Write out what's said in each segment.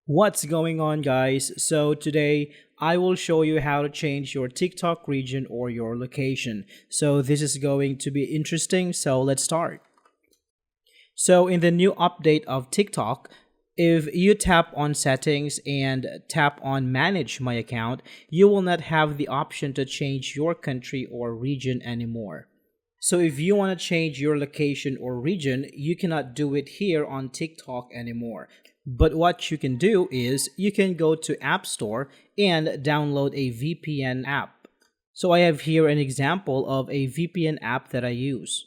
What's going on, guys? So today I will show you how to change your TikTok region or your location. So this is going to be interesting. So let's start. So in the new update of TikTok, if you tap on settings and tap on manage my account, you will not have the option to change your country or region anymore. So if you want to change your location or region, you cannot do it here on TikTok anymore. But what you can do is you can go to App Store and download a VPN app. So I have here an example of a VPN app that I use.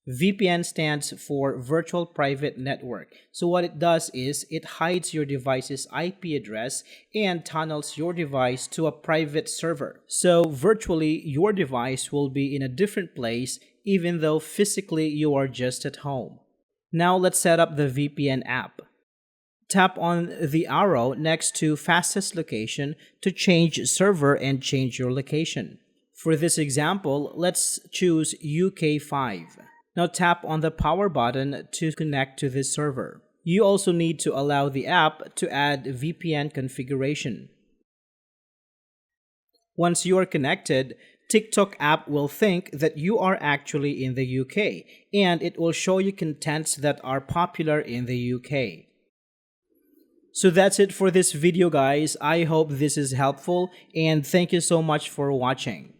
VPN stands for Virtual Private Network. So what it does is it hides your device's IP address and tunnels your device to a private server. So virtually your device will be in a different place even though physically you are just at home. Now let's set up the VPN app. Tap on the arrow next to fastest location to change server and change your location. For this example, let's choose UK5. Now tap on the power button to connect to this server. You also need to allow the app to add VPN configuration. Once you are connected, TikTok app will think that you are actually in the UK and it will show you contents that are popular in the UK. So that's it for this video, guys. I hope this is helpful and thank you so much for watching.